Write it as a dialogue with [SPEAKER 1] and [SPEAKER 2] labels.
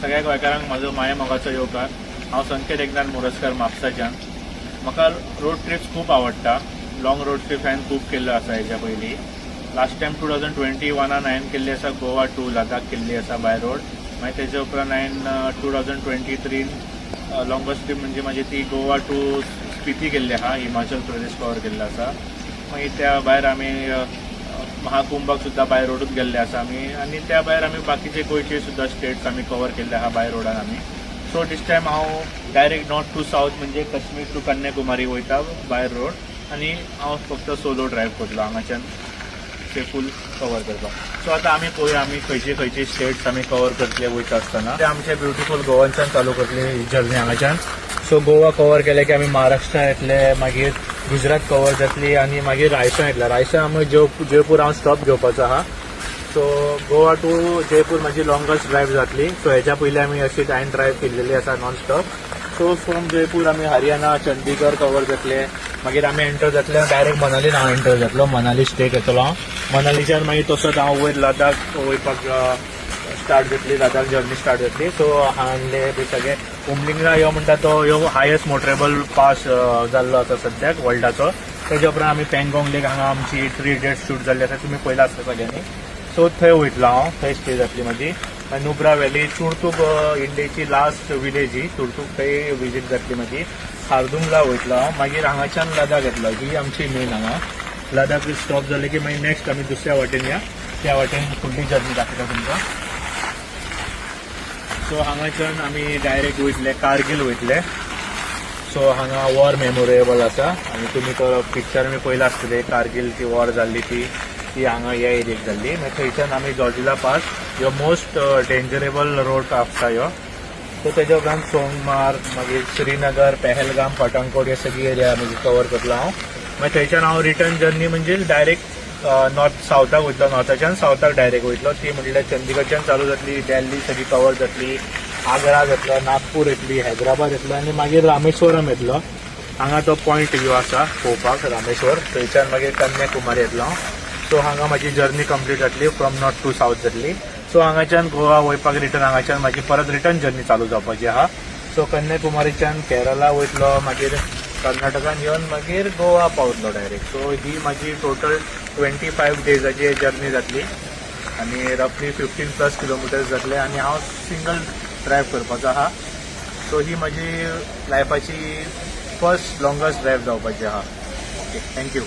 [SPEAKER 1] सगळ्या गोंयकारांक म्हजो माये मोगाचो येवकार. हांव संकेत एकनाथ मोरजकार म्हापसाच्यान. म्हाका रोड ट्रिप्स खूप आवडटा. लॉंग रोड ट्रिप हांवें खूब केल्लो आसा हेच्या पयलीं. लास्ट टायम 2021 हांवें केल्ली आसा गोवा टू लदाख केल्ली आसा बाय रोड. मागीर तेजे उपरांत हांवें 2023 लॉंगस्ट ट्रिप म्हणजे म्हाजी ती गोवा टू स्पिती केल्ली आहा, हिमाचल प्रदेश कवर केल्लो आसा. मागीर त्या भायर आमी महाकुंभाक सुद्दां बाय रोडूच गेल्ले आसा आमी. आनी त्या भायर आमी बाकीचे गोंयचे सुद्दां स्टेट्स आमी कवर केल्ले आहा बाय रोडान आमी. सो दिस टायम हांव डायरेक्ट नॉर्थ टू सावथ म्हणजे कश्मीर टू कन्याकुमारी वयता बाय रोड. आनी हांव फक्त सोलो ड्रायव्ह करतलो हांगाच्यान ते फूल कवर करपाक. सो आतां आमी पळोवया आमी खंयचे खंयचे स्टेट्स आमी कवर करतले वयता आसतना. ते आमचे ब्युटिफूल गोवाच्यान चालू करतली ही जर्नी हांगाच्यान. सो गोवा कवर केले की आमी महाराष्ट्रा येतले, मागीर गुजरात कवर जातली आनी मागीर रायसा येतले. रायसा आमी जयपूर हांव स्टॉप घेवपाचो आहा. सो गोवा टू जयपूर म्हाजी लॉंगस्ट ड्रायव्ह जातली. सो हेच्या पयलीं आमी अशी हांवें ड्रायव्ह केल्लेली आसा non stop. So from Jaipur आमी हरियाणा चंदीगड कवर जातले. मागीर आमी एंटर जातले डायरेक्ट मनालीन हांव एंटर जातलो. मनाली स्टे घेतलो हांव. मनालीच्यान मागीर तसोच हांव वयर लदाख वयपाक स्टार्ट जातली, लदाख जर्नी स्टार्ट जातली. सो हांगले बी सगळे उमलिंगला यो म्हणटा तो ह्यो हायस्ट मोटरेबल पास जाल्लो आसा सद्याक वर्ल्डाचो. तेजे उपरांत आमी पँगॉंग लेक हांगा आमची 3 डेज शूट जाल्ली आसा, तुमी पयला आसता सगळ्यांनी. सो थंय वयतलो हांव, थंय स्टे जातली म्हाजी. नुब्रा व्हॅली, चुरतूक इंडियेची लास्ट विलेज ही चुरतूक, थंय विजीट जातली म्हाजी. खारदुंगला वयतलो हांव. मागीर हांगाच्यान लदाख येतलो, ही आमची मेन हांगा. लदाख स्टॉप जाले की मागीर नेक्स्ट आमी दुसऱ्या वाटेन या, त्या वाटेन फुडली जर्नी दाखयता तुमकां. सो हांगाच्यान आमी डायरेक्ट वयतले कारगिल वयतले. सो हांगा वॉर मेमोरेबल आसा आनी तुमी तो पिक्चर आमी पयला आसतले कारगिल ती वॉर जाल्ली ती हांगा ह्या एरियेक जाल्ली. मागीर थंयच्यान आमी जॉर्जिला पास, ह्यो मोस्ट डेंजरेबल रोड आसता ह्यो. सो तेज्या उपरांत सोनमार्ग, मागीर श्रीनगर, पहलगाम, पठाणकोट हे सगळी एरिया आमी कवर करतलो हांव. मागीर थंयच्यान हांव रिटर्न जर्नी म्हणजे डायरेक्ट नॉर्थ सावथाक वयतलो, नॉर्थाच्यान सावथाक डायरेक्ट वयतलो. ती म्हणल्यार चंदीगडच्यान चालू जातली, दिल्ली सगळी कवर जातली, आग्रा जातलो, नागपूर येतली, हैदराबाद येतलो आनी मागीर रामेश्वरम येतलो. हांगा तो पॉयंट व्यू आसा पळोवपाक रामेश्वर. थंयच्यान मागीर कन्याकुमारी येतलो. सो हांगा म्हाजी जर्नी कंप्लीट जातली, फ्रॉम नॉर्थ टू सावथ जातली. सो हांगाच्यान गोवा वयपाक रिटर्न हांगाच्यान म्हाजी परत रिटर्न जर्नी चालू जावपाची आहा. सो कन्याकुमारीच्यान केरला वयतलो, मागीर कर्नाटकान येवन मागीर गोवा पावतलो डायरेक्ट. सो ही म्हाजी टोटल 25 डेजाची जर्नी जातली आनी रफली 15+ किलोमिटर्स जातले आनी हांव सिंगल ड्रायव्ह करपाचो आहा. सो ही म्हाजी लायफाची फर्स्ट लॉंगस्ट ड्रायव्ह जावपाची आहा. Okay, thank you.